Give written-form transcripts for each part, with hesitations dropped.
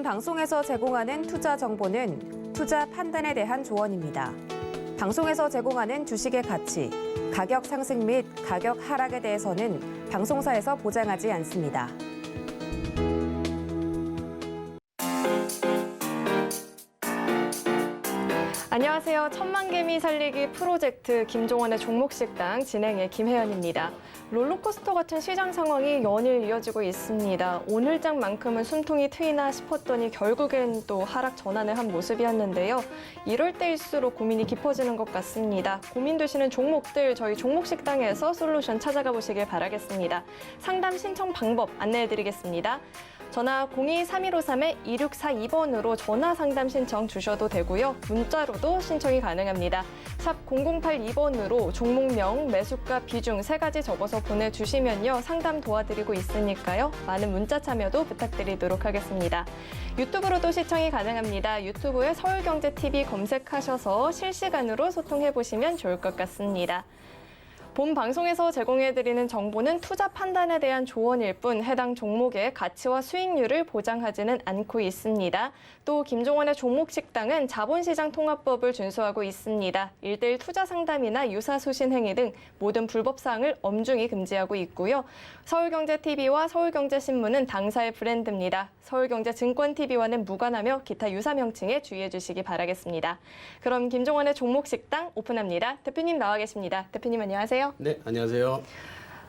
본 방송에서 제공하는 투자 정보는 투자 판단에 대한 조언입니다. 방송에서 제공하는 주식의 가치, 가격 상승 및 가격 하락에 대해서는 방송사에서 보장하지 않습니다. 안녕하세요. 천만개미 살리기 프로젝트 김종원의 종목식당 진행의 김혜연입니다. 롤러코스터 같은 시장 상황이 연일 이어지고 있습니다. 오늘 장만큼은 숨통이 트이나 싶었더니 결국엔 또 하락 전환을 한 모습이었는데요. 이럴 때일수록 고민이 깊어지는 것 같습니다. 고민되시는 종목들 저희 종목식당에서 솔루션 찾아가 보시길 바라겠습니다. 상담 신청 방법 안내해드리겠습니다. 전화 02-3153-2642번으로 전화 상담 신청 주셔도 되고요. 문자로도 신청이 가능합니다. 샵 0082번으로 종목명, 매수가, 비중 3가지 적어서 보내주시면요. 상담 도와드리고 있으니까요. 많은 문자 참여도 부탁드리도록 하겠습니다. 유튜브로도 시청이 가능합니다. 유튜브에 서울경제TV 검색하셔서 실시간으로 소통해보시면 좋을 것 같습니다. 본 방송에서 제공해드리는 정보는 투자 판단에 대한 조언일 뿐 해당 종목의 가치와 수익률을 보장하지는 않고 있습니다. 또 김종원의 종목식당은 자본시장 통합법을 준수하고 있습니다. 1:1 투자 상담이나 유사수신 행위 등 모든 불법 사항을 엄중히 금지하고 있고요. 서울경제TV와 서울경제신문은 당사의 브랜드입니다. 서울경제증권TV와는 무관하며 기타 유사 명칭에 주의해 주시기 바라겠습니다. 그럼 김종원의 종목식당 오픈합니다. 대표님 나와 계십니다. 대표님 안녕하세요. 네, 안녕하세요.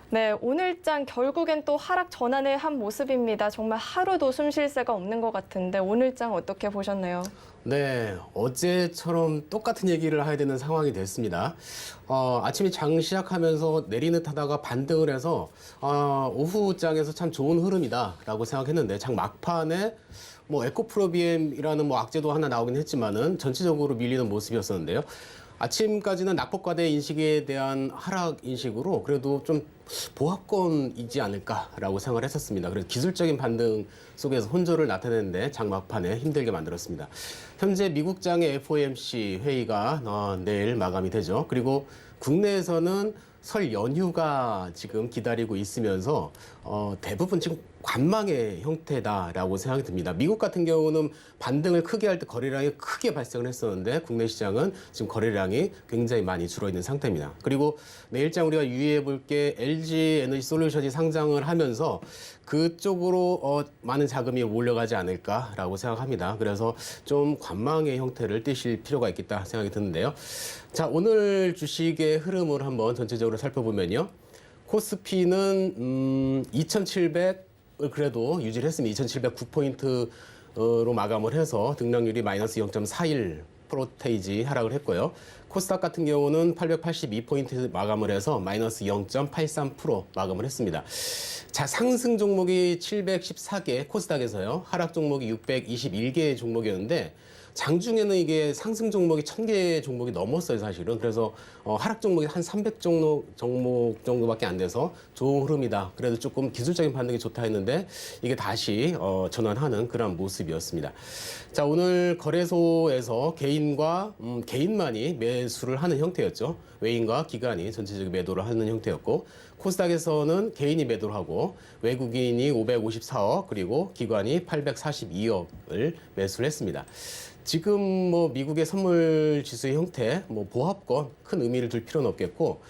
네, 오늘장 결국엔 또 하락 전환을 한 모습입니다. 정말 하루도 숨 쉴 새가 없는 것 같은데 오늘장 어떻게 보셨나요? 네, 어제처럼 똑같은 얘기를 해야 되는 상황이 됐습니다. 아침에 장 시작하면서 내리는 하다가 반등을 해서 오후장에서 참 좋은 흐름이다라고 생각했는데 장 막판에 에코프로비엠이라는 악재도 하나 나오긴 했지만은 전체적으로 밀리는 모습이었었는데요. 아침까지는 낙폭과대 인식에 대한 하락 인식으로 그래도 좀 보합권이지 않을까라고 생각을 했었습니다. 그래서 기술적인 반등 속에서 혼조를 나타내는데 장 막판에 힘들게 만들었습니다. 현재 미국장의 FOMC 회의가 내일 마감이 되죠. 그리고 국내에서는 설 연휴가 지금 기다리고 있으면서 대부분 지금 관망의 형태다라고 생각이 듭니다. 미국 같은 경우는 반등을 크게 할 때 거래량이 크게 발생을 했었는데 국내 시장은 지금 거래량이 굉장히 많이 줄어있는 상태입니다. 그리고 내일장 우리가 유의해 볼 게 LG 에너지 솔루션이 상장을 하면서 그쪽으로 많은 자금이 몰려가지 않을까라고 생각합니다. 그래서 좀 관망의 형태를 띠실 필요가 있겠다 생각이 드는데요. 자, 오늘 주식의 흐름을 한번 전체적으로 살펴보면요. 코스피는 2,700을 그래도 유지를 했습니다. 2,709포인트로 마감을 해서 등락률이 마이너스 0.41%테이지 하락을 했고요. 코스닥 같은 경우는 882포인트 마감을 해서 마이너스 0.83% 마감을 했습니다. 자, 상승 종목이 714개 코스닥에서요. 하락 종목이 621개 종목이었는데 장중에는 이게 상승 종목이 1,000개 종목이 넘었어요, 사실은. 그래서 하락 종목이 한 300종목 정도밖에 안 돼서 좋은 흐름이다. 그래도 조금 기술적인 반등이 좋다 했는데 이게 다시 전환하는 그런 모습이었습니다. 자, 오늘 거래소에서 개인만이 매수를 하는 형태였죠. 외인과 기관이 전체적인 매도를 하는 형태였고 코스닥에서는 개인이 매도를 하고 외국인이 554억 그리고 기관이 842억을 매수를 했습니다. 지금 미국의 선물 지수의 형태, 보합권 큰 의미를 둘 필요는 없겠고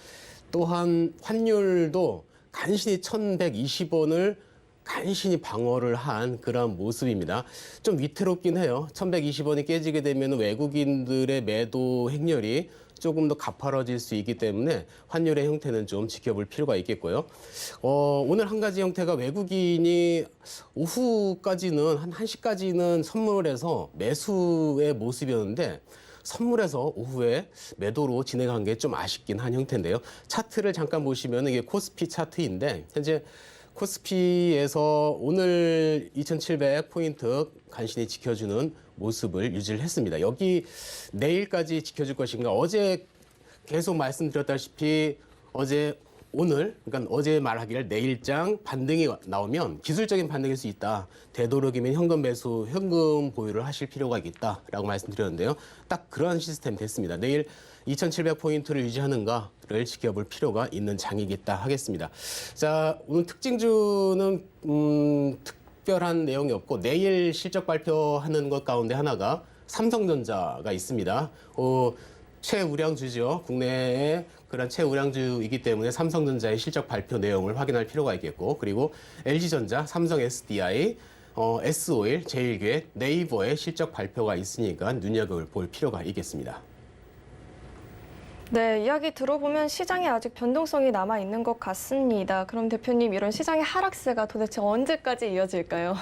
또한 환율도 간신히 1,120원을 간신히 방어를 한 그런 모습입니다. 좀 위태롭긴 해요. 1,120원이 깨지게 되면 외국인들의 매도 행렬이 조금 더 가파라질 수 있기 때문에 환율의 형태는 좀 지켜볼 필요가 있겠고요. 오늘 한 가지 형태가 외국인이 오후까지는 한 1시까지는 선물해서 매수의 모습이었는데 선물해서 오후에 매도로 진행한 게 좀 아쉽긴 한 형태인데요. 차트를 잠깐 보시면 이게 코스피 차트인데 현재 코스피에서 오늘 2,700포인트 간신히 지켜주는 모습을 유지를 했습니다. 여기 내일까지 지켜줄 것인가? 어제 계속 말씀드렸다시피 그러니까 어제 말하기를 내일장 반등이 나오면 기술적인 반등일 수 있다. 되도록이면 현금 매수, 현금 보유를 하실 필요가 있다라고 말씀드렸는데요. 딱 그런 시스템이 됐습니다. 내일 2,700포인트를 유지하는가를 지켜볼 필요가 있는 장이겠다 하겠습니다. 자, 오늘 특징주는 특별한 내용이 없고 내일 실적 발표하는 것 가운데 하나가 삼성전자가 있습니다. 최우량주죠. 국내의 그런 최우량주이기 때문에 삼성전자의 실적 발표 내용을 확인할 필요가 있겠고, 그리고 LG전자, 삼성 SDI, S-오일, 제일기획, 네이버의 실적 발표가 있으니까 눈여겨볼 필요가 있겠습니다. 네, 이야기 들어보면 시장에 아직 변동성이 남아있는 것 같습니다. 그럼 대표님, 이런 시장의 하락세가 도대체 언제까지 이어질까요?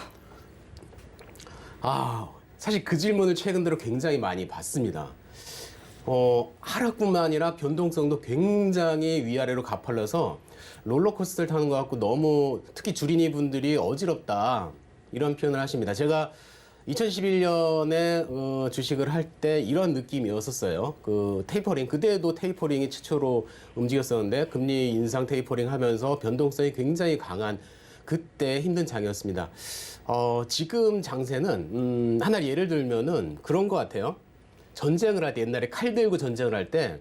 사실 그 질문을 최근 들어 굉장히 많이 받습니다. 하락뿐만 아니라 변동성도 굉장히 위아래로 가팔려서 롤러코스터를 타는 것 같고 너무 특히 주린이 분들이 어지럽다 이런 표현을 하십니다. 제가 2011년에 주식을 할 때 이런 느낌이었었어요. 그 테이퍼링, 그때도 테이퍼링이 최초로 움직였었는데 금리 인상 테이퍼링 하면서 변동성이 굉장히 강한 그때 힘든 장이었습니다. 지금 장세는 하나 예를 들면은 그런 것 같아요. 전쟁을 할 때, 옛날에 칼 들고 전쟁을 할 때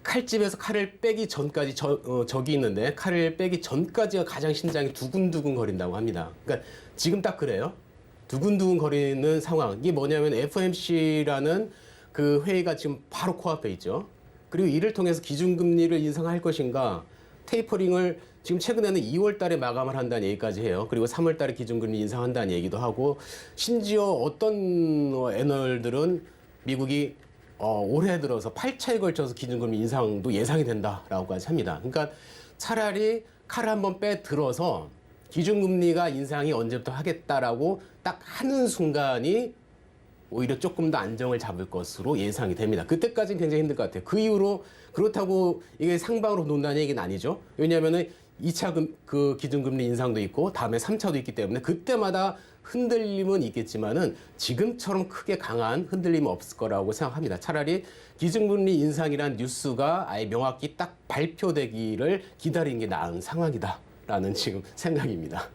칼집에서 칼을 빼기 전까지 적이 있는데 칼을 빼기 전까지가 가장 심장이 두근두근 거린다고 합니다. 그러니까 지금 딱 그래요. 두근두근 거리는 상황. 이게 뭐냐면 FOMC라는 그 회의가 지금 바로 코앞에 있죠. 그리고 이를 통해서 기준금리를 인상할 것인가, 테이퍼링을 지금 최근에는 2월 달에 마감을 한다는 얘기까지 해요. 그리고 3월 달에 기준금리 인상한다는 얘기도 하고, 심지어 어떤 애널들은 미국이 올해 들어서 8차에 걸쳐서 기준금리 인상도 예상이 된다라고까지 합니다. 그러니까 차라리 칼을 한번 빼들어서 기준금리가 인상이 언제부터 하겠다라고 딱 하는 순간이 오히려 조금 더 안정을 잡을 것으로 예상이 됩니다. 그때까지는 굉장히 힘들 것 같아요. 그 이후로 그렇다고 이게 상방으로 논다는 얘기는 아니죠. 왜냐하면은 2차 그 기준금리 인상도 있고 다음에 3차도 있기 때문에 그때마다 흔들림은 있겠지만은 지금처럼 크게 강한 흔들림은 없을 거라고 생각합니다. 차라리 기준금리 인상이란 뉴스가 아예 명확히 딱 발표되기를 기다리는 게 나은 상황이다라는 지금 생각입니다.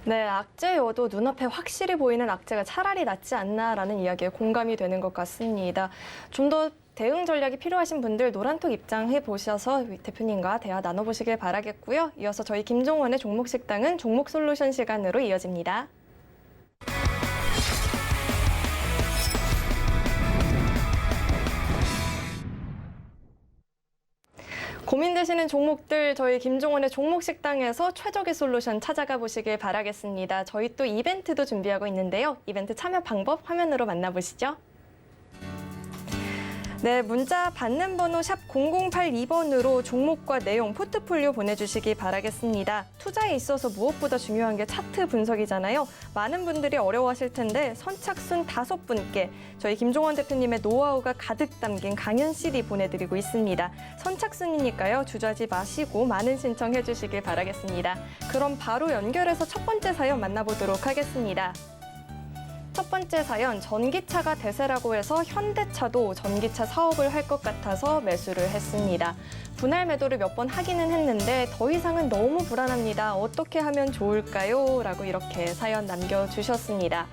네, 악재여도 눈앞에 확실히 보이는 악재가 차라리 낫지 않나라는 이야기에 공감이 되는 것 같습니다. 좀 더 대응 전략이 필요하신 분들 노란톡 입장해 보셔서 대표님과 대화 나눠보시길 바라겠고요. 이어서 저희 김종원의 종목식당은 종목솔루션 시간으로 이어집니다. 고민되시는 종목들 저희 김종원의 종목식당에서 최적의 솔루션 찾아가 보시길 바라겠습니다. 저희 또 이벤트도 준비하고 있는데요. 이벤트 참여 방법 화면으로 만나보시죠. 네, 문자 받는 번호 샵 0082번으로 종목과 내용, 포트폴리오 보내주시기 바라겠습니다. 투자에 있어서 무엇보다 중요한 게 차트 분석이잖아요. 많은 분들이 어려워하실 텐데 선착순 5분께 저희 김종원 대표님의 노하우가 가득 담긴 강연 CD 보내드리고 있습니다. 선착순이니까요. 주저하지 마시고 많은 신청해 주시길 바라겠습니다. 그럼 바로 연결해서 첫 번째 사연 만나보도록 하겠습니다. 첫 번째 사연, 전기차가 대세라고 해서 현대차도 전기차 사업을 할 것 같아서 매수를 했습니다. 분할 매도를 몇 번 하기는 했는데 더 이상은 너무 불안합니다. 어떻게 하면 좋을까요? 라고 이렇게 사연 남겨주셨습니다.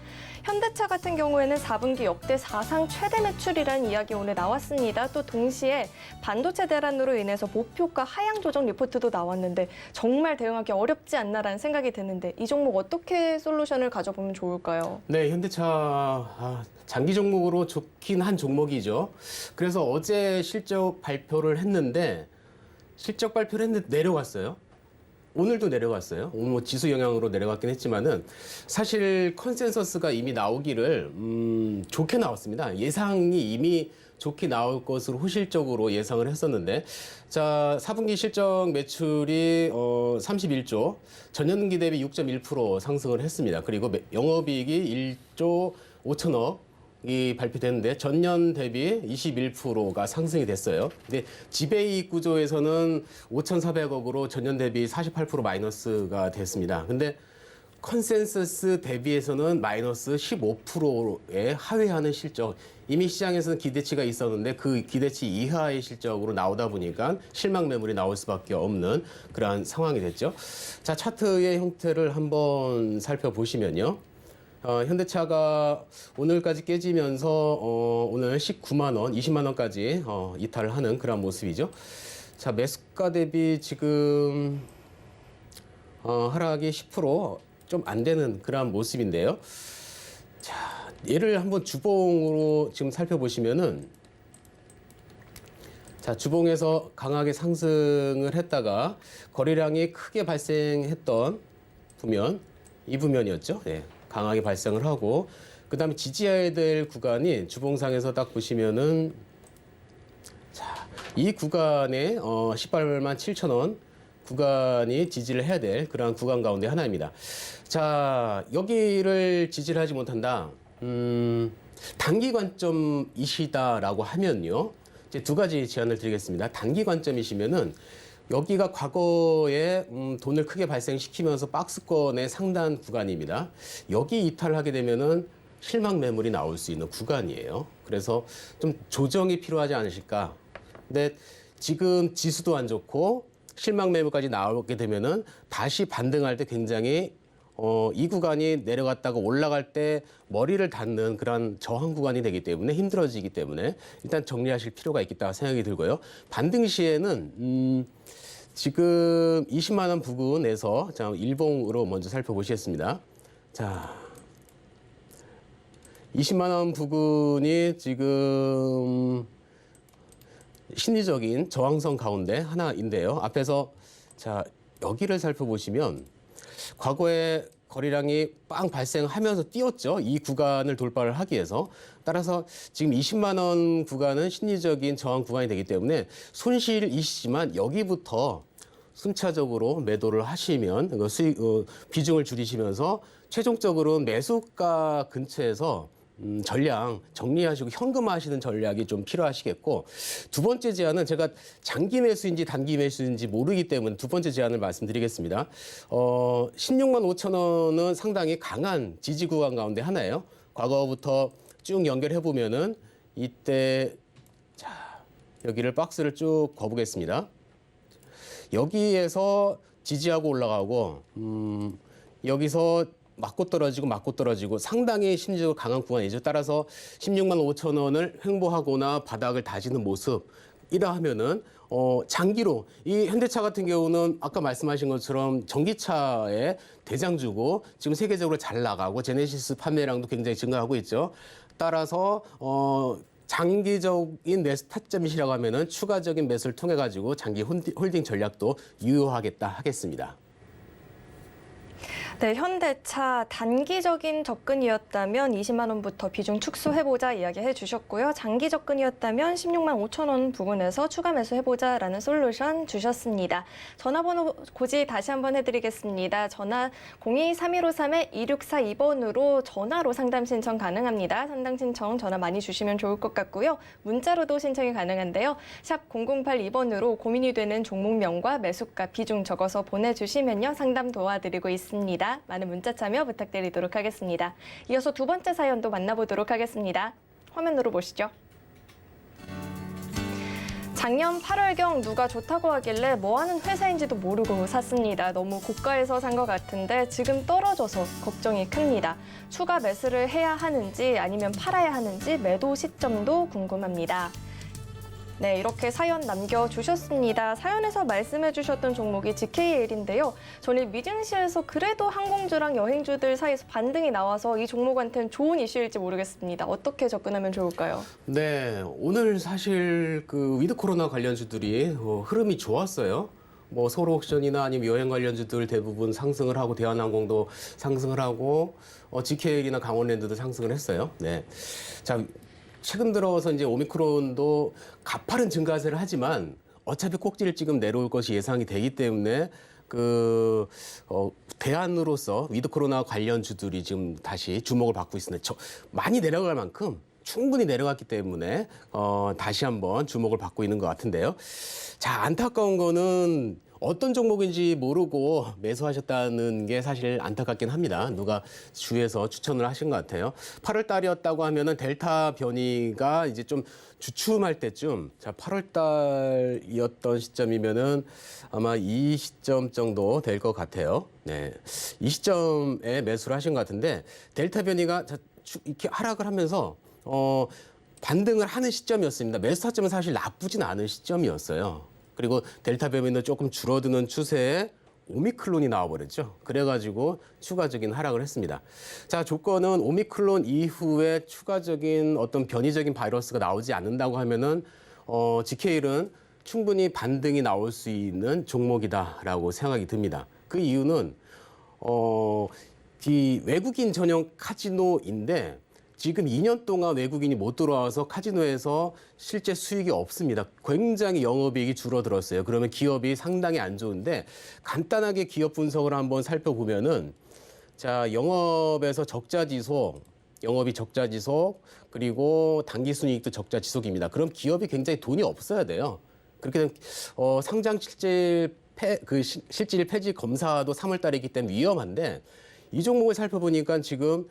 현대차 같은 경우에는 4분기 역대 사상 최대 매출이라는 이야기 오늘 나왔습니다. 또 동시에 반도체 대란으로 인해서 목표가 하향 조정 리포트도 나왔는데 정말 대응하기 어렵지 않나라는 생각이 드는데 이 종목 어떻게 솔루션을 가져보면 좋을까요? 네, 현대차 장기 종목으로 좋긴 한 종목이죠. 그래서 어제 실적 발표를 했는데 내려갔어요. 오늘도 내려갔어요. 오늘 뭐 지수 영향으로 내려갔긴 했지만은 사실 컨센서스가 이미 나오기를 좋게 나왔습니다. 예상이 이미 좋게 나올 것으로 호실적으로 예상을 했었는데, 자 4분기 실적 매출이 31조, 전년기 대비 6.1% 상승을 했습니다. 그리고 영업이익이 1조 5천억 이 발표됐는데 전년 대비 21%가 상승이 됐어요. 근데 지배이익 구조에서는 5,400억으로 전년 대비 48% 마이너스가 됐습니다. 근데 컨센서스 대비해서는 마이너스 15%에 하회하는 실적. 이미 시장에서는 기대치가 있었는데 그 기대치 이하의 실적으로 나오다 보니까 실망 매물이 나올 수밖에 없는 그러한 상황이 됐죠. 자, 차트의 형태를 한번 살펴보시면요. 현대차가 오늘까지 깨지면서 오늘 19만 원, 20만 원까지 이탈을 하는 그런 모습이죠. 자, 매수가 대비 지금 하락이 10%, 좀 안 되는 그런 모습인데요. 자, 얘를 한번 주봉으로 지금 살펴보시면은 자, 주봉에서 강하게 상승을 했다가 거래량이 크게 발생했던 부면, 이 부면이었죠. 네, 강하게 발생을 하고 그다음에 지지해야 될 구간이 주봉상에서 딱 보시면은 자, 이 구간에 18만 7천 원 구간이 지지를 해야 될 그러한 구간 가운데 하나입니다. 자, 여기를 지지를 하지 못한다. 단기 관점이시다라고 하면요. 이제 두 가지 제안을 드리겠습니다. 단기 관점이시면은 여기가 과거에 돈을 크게 발생시키면서 박스권의 상단 구간입니다. 여기 이탈을 하게 되면은 실망 매물이 나올 수 있는 구간이에요. 그래서 좀 조정이 필요하지 않으실까. 근데 지금 지수도 안 좋고 실망 매물까지 나오게 되면은 다시 반등할 때 굉장히 이 구간이 내려갔다가 올라갈 때 머리를 닿는 그런 저항 구간이 되기 때문에 힘들어지기 때문에 일단 정리하실 필요가 있겠다 생각이 들고요. 반등 시에는 지금 20만 원 부근에서 자, 일봉으로 먼저 살펴보시겠습니다. 자, 20만 원 부근이 지금 심리적인 저항선 가운데 하나인데요. 앞에서 자, 여기를 살펴보시면 과거에 거래량이 빵 발생하면서 뛰었죠. 이 구간을 돌파를 하기 위해서. 따라서 지금 20만 원 구간은 심리적인 저항 구간이 되기 때문에 손실이시지만 여기부터 순차적으로 매도를 하시면 수익 비중을 줄이시면서 최종적으로는 매수가 근처에서 전량 정리하시고 현금화하시는 전략이 좀 필요하시겠고 두 번째 제안은 제가 장기 매수인지 단기 매수인지 모르기 때문에 두 번째 제안을 말씀드리겠습니다. 16만 5천 원은 상당히 강한 지지 구간 가운데 하나예요. 과거부터 쭉 연결해 보면은 이때 자 여기를 박스를 쭉 거보겠습니다. 여기에서 지지하고 올라가고 여기서 맞고 떨어지고 상당히 심리적으로 강한 구간이죠. 따라서 16만 5천 원을 횡보하거나 바닥을 다지는 모습 이러하면은 장기로 이 현대차 같은 경우는 아까 말씀하신 것처럼 전기차의 대장주고 지금 세계적으로 잘 나가고 제네시스 판매량도 굉장히 증가하고 있죠. 따라서 장기적인 매수 타점이시라고 하면은 추가적인 매수를 통해 가지고 장기 홀딩 전략도 유효하겠다 하겠습니다. 네, 현대차 단기적인 접근이었다면 20만 원부터 비중 축소해보자 이야기해 주셨고요. 장기 접근이었다면 16만 5천 원 부근에서 추가 매수해보자라는 솔루션 주셨습니다. 전화번호 고지 다시 한번 해드리겠습니다. 전화 02-3153-2642번으로 전화로 상담 신청 가능합니다. 상담 신청 전화 많이 주시면 좋을 것 같고요. 문자로도 신청이 가능한데요. 샵 0082번으로 고민이 되는 종목명과 매수가 비중 적어서 보내주시면요. 상담 도와드리고 있습니다. 많은 문자 참여 부탁드리도록 하겠습니다. 이어서 두 번째 사연도 만나보도록 하겠습니다. 화면으로 보시죠. 작년 8월경 누가 좋다고 하길래 뭐 하는 회사인지도 모르고 샀습니다. 너무 고가에서 산 것 같은데 지금 떨어져서 걱정이 큽니다. 추가 매수를 해야 하는지 아니면 팔아야 하는지 매도 시점도 궁금합니다. 네, 이렇게 사연 남겨주셨습니다. 사연에서 말씀해주셨던 종목이 GKL인데요. 저는 미증시에서 그래도 항공주랑 여행주들 사이에서 반등이 나와서 이 종목한테는 좋은 이슈일지 모르겠습니다. 어떻게 접근하면 좋을까요? 네, 오늘 사실 그 위드 코로나 관련주들이 흐름이 좋았어요. 뭐 서울옥션이나 아니면 여행 관련주들 대부분 상승을 하고 대한항공도 상승을 하고 GKL이나 강원랜드도 상승을 했어요. 네, 자. 최근 들어서 이제 오미크론도 가파른 증가세를 하지만 어차피 꼭지를 지금 내려올 것이 예상이 되기 때문에 대안으로서 위드 코로나 관련주들이 지금 다시 주목을 받고 있습니다. 많이 내려갈 만큼 충분히 내려갔기 때문에 다시 한번 주목을 받고 있는 것 같은데요. 자, 안타까운 거는 어떤 종목인지 모르고 매수하셨다는 게 사실 안타깝긴 합니다. 누가 주에서 추천을 하신 것 같아요. 8월 달이었다고 하면은 델타 변이가 이제 좀 주춤할 때쯤, 자, 8월 달이었던 시점이면은 아마 이 시점 정도 될 것 같아요. 네. 이 시점에 매수를 하신 것 같은데 델타 변이가 이렇게 하락을 하면서 반등을 하는 시점이었습니다. 매수 타점은 사실 나쁘진 않은 시점이었어요. 그리고 델타 변이는 조금 줄어드는 추세에 오미크론이 나와버렸죠. 그래가지고 추가적인 하락을 했습니다. 자, 조건은 오미크론 이후에 추가적인 어떤 변이적인 바이러스가 나오지 않는다고 하면은 GK일은 충분히 반등이 나올 수 있는 종목이다라고 생각이 듭니다. 그 이유는 이 외국인 전용 카지노인데 지금 2년 동안 외국인이 못 들어와서 카지노에서 실제 수익이 없습니다. 굉장히 영업이익이 줄어들었어요. 그러면 기업이 상당히 안 좋은데 간단하게 기업 분석을 한번 살펴보면은 자, 영업에서 적자 지속, 영업이 적자 지속, 그리고 당기 순이익도 적자 지속입니다. 그럼 기업이 굉장히 돈이 없어야 돼요. 그렇게 되면 상장 실질 폐지 검사도 3월 달이기 때문에 위험한데 이 종목을 살펴보니까 지금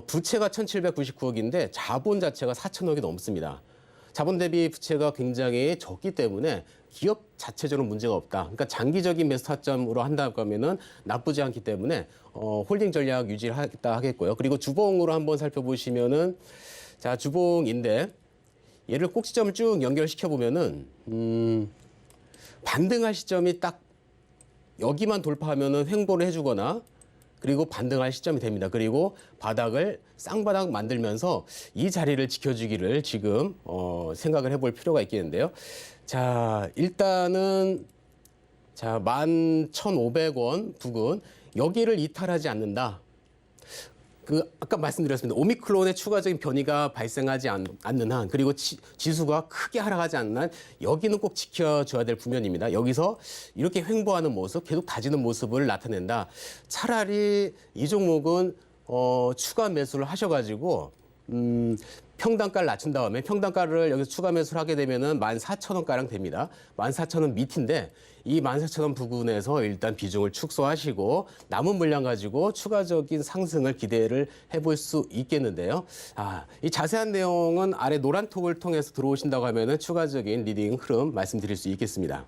부채가 1,799억인데 자본 자체가 4,000억이 넘습니다. 자본 대비 부채가 굉장히 적기 때문에 기업 자체적으로 문제가 없다. 그러니까 장기적인 매수 타점으로 한다고 하면은 나쁘지 않기 때문에 홀딩 전략 유지하겠다 하겠고요. 그리고 주봉으로 한번 살펴보시면은 자, 주봉인데 얘를 꼭지점을 쭉 연결시켜 보면은 반등할 시점이 딱 여기만 돌파하면은 횡보를 해주거나 그리고 반등할 시점이 됩니다. 그리고 바닥을 쌍바닥 만들면서 이 자리를 지켜주기를 지금 생각을 해볼 필요가 있겠는데요. 자, 일단은 자 11,500원 부근 여기를 이탈하지 않는다. 아까 말씀드렸습니다. 오미크론의 추가적인 변이가 발생하지 않는 한, 그리고 지수가 크게 하락하지 않는 한, 여기는 꼭 지켜줘야 될 국면입니다. 여기서 이렇게 횡보하는 모습, 계속 다지는 모습을 나타낸다. 차라리 이 종목은 추가 매수를 하셔가지고 평단가를 낮춘 다음에 평단가를 여기서 추가 매수를 하게 되면은 14,000원가량 됩니다. 14,000원 밑인데 이 14,000원 부근에서 일단 비중을 축소하시고 남은 물량 가지고 추가적인 상승을 기대를 해볼 수 있겠는데요. 이 자세한 내용은 아래 노란 톡을 통해서 들어오신다고 하면은 추가적인 리딩 흐름 말씀드릴 수 있겠습니다.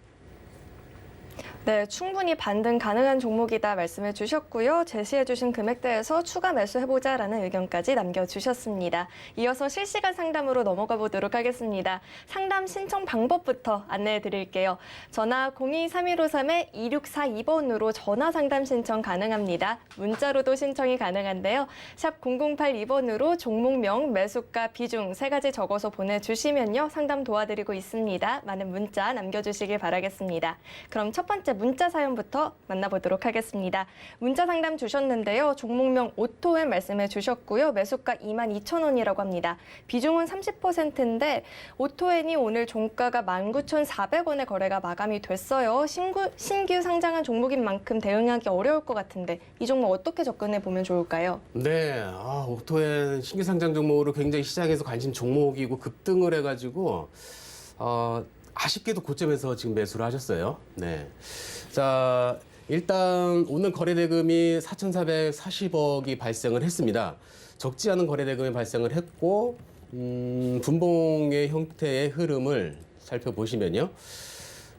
네, 충분히 반등 가능한 종목이다 말씀해 주셨고요. 제시해 주신 금액대에서 추가 매수해보자라는 의견까지 남겨주셨습니다. 이어서 실시간 상담으로 넘어가 보도록 하겠습니다. 상담 신청 방법부터 안내해 드릴게요. 전화 02-3153-2642번으로 전화 상담 신청 가능합니다. 문자로도 신청이 가능한데요. 샵 0082번으로 종목명, 매수가, 비중 3가지 적어서 보내주시면요. 상담 도와드리고 있습니다. 많은 문자 남겨주시길 바라겠습니다. 그럼 첫 번째 문자 사연부터 만나보도록 하겠습니다. 문자 상담 주셨는데요. 종목명 오토엔 말씀해 주셨고요. 매수가 22,000원이라고 합니다. 비중은 30%인데 오토엔이 오늘 종가가 19,400원에 거래가 마감이 됐어요. 신규 상장한 종목인 만큼 대응하기 어려울 것 같은데 이 종목 어떻게 접근해 보면 좋을까요? 네, 오토엔 신규 상장 종목으로 굉장히 시장에서 관심 종목이고 급등을 해가지고 아쉽게도 고점에서 지금 매수를 하셨어요. 네. 자, 일단 오늘 거래대금이 4,440억이 발생을 했습니다. 적지 않은 거래대금이 발생을 했고, 분봉의 형태의 흐름을 살펴보시면요.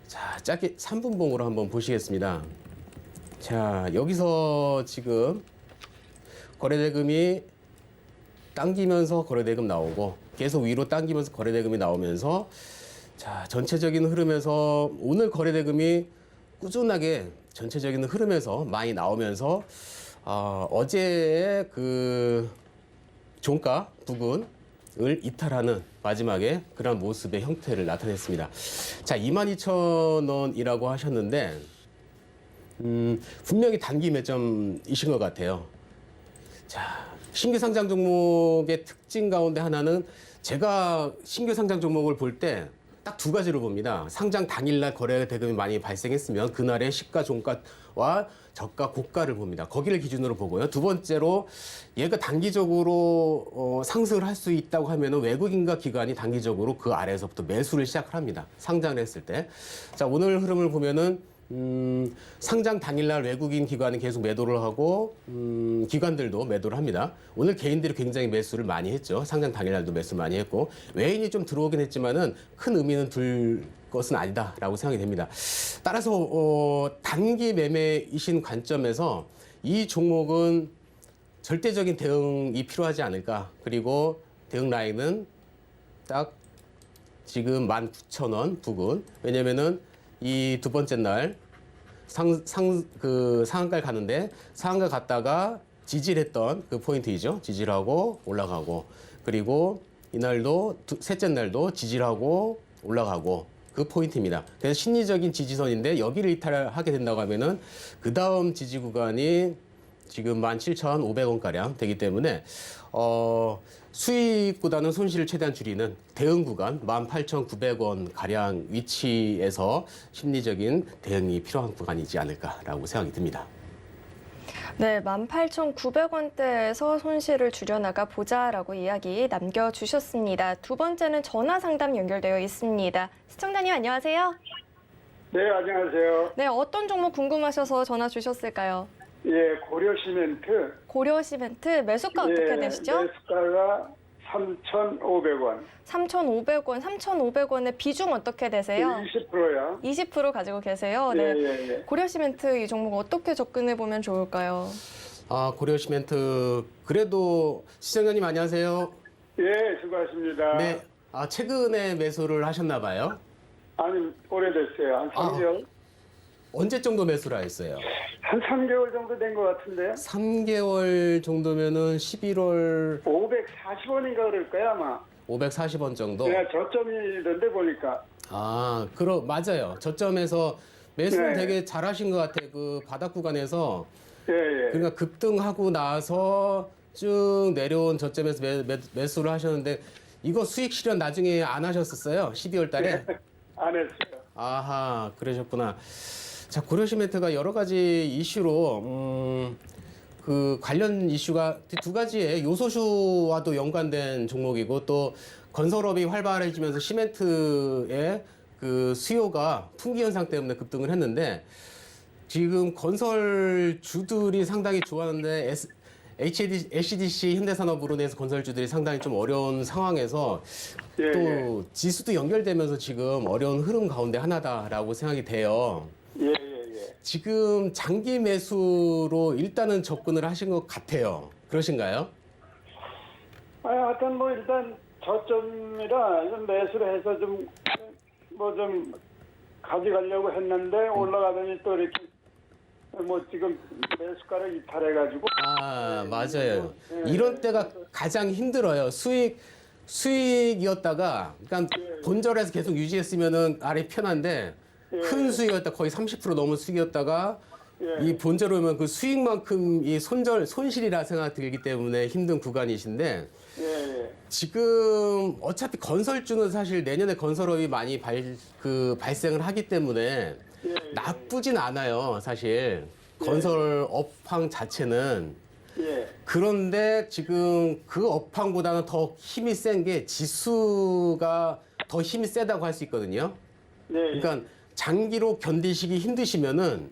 자, 짧게 3분봉으로 한번 보시겠습니다. 자, 여기서 지금 거래대금이 당기면서 거래대금 나오고, 계속 위로 당기면서 거래대금이 나오면서 자, 전체적인 흐름에서 오늘 거래대금이 꾸준하게 전체적인 흐름에서 많이 나오면서 어제의 그 종가 부근을 이탈하는 마지막에 그런 모습의 형태를 나타냈습니다. 자, 22,000원이라고 하셨는데 분명히 단기 매점이신 것 같아요. 자, 신규 상장 종목의 특징 가운데 하나는 제가 신규 상장 종목을 볼 때 딱 두 가지로 봅니다. 상장 당일날 거래 대금이 많이 발생했으면 그날의 시가 종가와 저가 고가를 봅니다. 거기를 기준으로 보고요. 두 번째로 얘가 단기적으로 상승을 할 수 있다고 하면 외국인과 기관이 단기적으로 그 아래에서부터 매수를 시작을 합니다. 상장을 했을 때. 자, 오늘 흐름을 보면은 상장 당일날 외국인 기관이 계속 매도를 하고 기관들도 매도를 합니다. 오늘 개인들이 굉장히 매수를 많이 했죠. 상장 당일날도 매수 많이 했고 외인이 좀 들어오긴 했지만은 큰 의미는 둘 것은 아니다라고 생각이 됩니다. 따라서 단기 매매이신 관점에서 이 종목은 절대적인 대응이 필요하지 않을까. 그리고 대응 라인은 딱 지금 19,000원 부근. 왜냐면은 이 두 번째 날 상한가를 가는데 상한가 갔다가 지지했던 그 포인트이죠. 지지하고 올라가고 그리고 이날도 셋째 날도 지지하고 올라가고 그 포인트입니다. 그래서 심리적인 지지선인데 여기를 이탈하게 된다고 하면은 그 다음 지지 구간이 지금 17,500원 가량 되기 때문에 수익보다는 손실을 최대한 줄이는 대응 구간 18,900원 가량 위치에서 심리적인 대응이 필요한 구간이지 않을까라고 생각이 듭니다. 네, 18,900원대에서 손실을 줄여나가 보자라고 이야기 남겨주셨습니다. 두 번째는 전화 상담 연결되어 있습니다. 시청자님 안녕하세요. 네, 안녕하세요. 네, 어떤 종목 궁금하셔서 전화 주셨을까요? 예, 고려시멘트. 고려시멘트 매수가 어떻게 되시죠? 매수가가 3,500원. 3,500원, 3,500원의 비중 어떻게 되세요? 20%요. 20% 가지고 계세요. 예, 네. 예, 예. 고려시멘트 이 종목 어떻게 접근해 보면 좋을까요? 고려시멘트 그래도 시청자님 안녕하세요. 예, 수고하십니다. 네. 최근에 매수를 하셨나 봐요. 아니, 오래됐어요. 한 3개월? 언제 정도 매수를 하셨어요? 한 3개월 정도 된 것 같은데요. 3개월 정도면은 11월 540원인가 그럴 거야, 아마. 540원 정도. 내가 저점이던데 보니까. 맞아요. 저점에서 매수는 네. 되게 잘하신 것 같아요. 그 바닥 구간에서 예, 예. 그러니까 급등하고 나서 쭉 내려온 저점에서 매수를 하셨는데 이거 수익 실현 나중에 안 하셨었어요? 12월 달에? 안 했어요. 아하, 그러셨구나. 자, 고려시멘트가 여러 가지 이슈로 그 관련 이슈가 두 가지의 요소수와도 연관된 종목이고 또 건설업이 활발해지면서 시멘트의 그 수요가 풍기 현상 때문에 급등을 했는데 지금 건설주들이 상당히 좋았는데 HDC 현대산업으로 인해서 건설주들이 상당히 좀 어려운 상황에서 예, 또 예. 지수도 연결되면서 지금 어려운 흐름 가운데 하나다라고 생각이 돼요. 예, 예, 예. 지금 장기 매수로 일단은 접근을 하신 것 같아요. 그러신가요? 하여튼 뭐 일단 저점이라 좀 매수를 해서 좀 가져가려고 했는데 올라가더니 또 이렇게 뭐 지금 매수가를 이탈해가지고. 맞아요. 이런 때가 가장 힘들어요. 수익이었다가, 그러니까 본절에서 계속 유지했으면은 아래 편한데, 큰 수익이었다 거의 30% 넘은 수익이었다가, 이 본절 오면 그 수익만큼 이 손실이라 생각 들기 때문에 힘든 구간이신데, 예, 지금 어차피 건설주는 사실 내년에 건설업이 많이 발생을 하기 때문에 나쁘진 않아요, 사실. 건설 업황 자체는. 예. 그런데 지금 그 업황보다는 더 힘이 센 게 지수가 더 힘이 세다고 할 수 있거든요. 예. 그러니까 장기로 견디시기 힘드시면은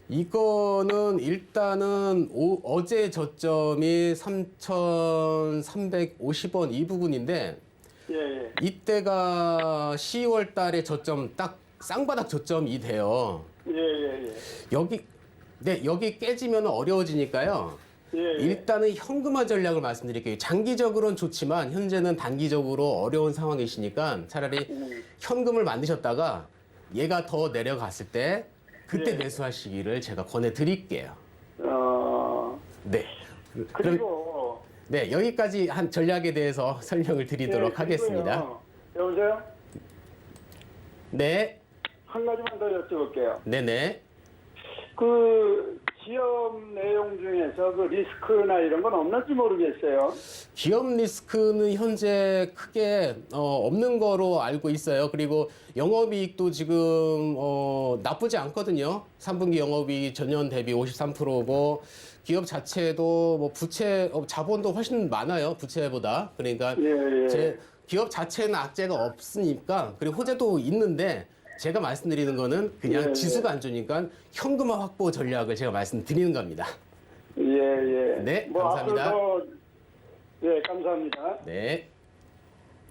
이거는 일단은 어제 저점이 3,350원 이 부분인데 예. 이때가 10월 달에 저점 딱 쌍바닥 저점이 돼요. 예. 여기 깨지면 어려워지니까요. 일단은 현금화 전략을 말씀드릴게요. 장기적으로는 좋지만 현재는 단기적으로 어려운 상황이시니까 차라리 현금을 만드셨다가 얘가 더 내려갔을 때 그때 매수하시기를 제가 권해드릴게요. 네. 그럼 그리고 네, 여기까지 한 전략에 대해서 설명을 드리도록 하겠습니다. 여보세요? 네, 한 가지만 더 여쭤볼게요. 네네. 그 기업 내용 중에서 그 리스크나 이런 건 없는지 모르겠어요. 기업 리스크는 현재 크게 없는 거로 알고 있어요. 그리고 영업이익도 지금 나쁘지 않거든요. 3분기 영업이익 전년 대비 53%고 기업 자체도 뭐 자본도 훨씬 많아요. 부채보다. 그러니까 기업 자체는 악재가 없으니까 그리고 호재도 있는데 제가 말씀드리는 거는 그냥 지수가 안 좋으니까 현금화 확보 전략을 제가 말씀드리는 겁니다. 예. 네, 뭐 감사합니다. 앞으로도 감사합니다. 네.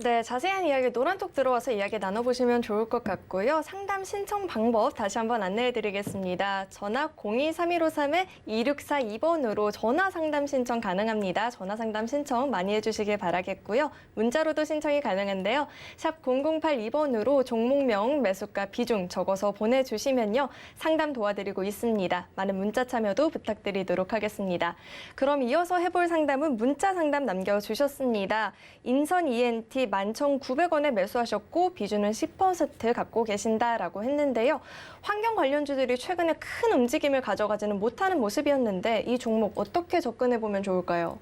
네, 자세한 이야기 노란톡 들어와서 이야기 나눠보시면 좋을 것 같고요. 상담 신청 방법 다시 한번 안내해드리겠습니다. 전화 02-3153-2642번으로 전화 상담 신청 가능합니다. 전화 상담 신청 많이 해주시길 바라겠고요. 문자로도 신청이 가능한데요. 샵 0082번으로 종목명, 매수가, 비중 적어서 보내주시면요. 상담 도와드리고 있습니다. 많은 문자 참여도 부탁드리도록 하겠습니다. 그럼 이어서 해볼 상담은 문자 상담 남겨주셨습니다. 인선 ENT 11,900원에 매수하셨고 비중은 10% 갖고 계신다라고 했는데요. 환경 관련주들이 최근에 큰 움직임을 가져가지는 못하는 모습이었는데 이 종목 어떻게 접근해보면 좋을까요?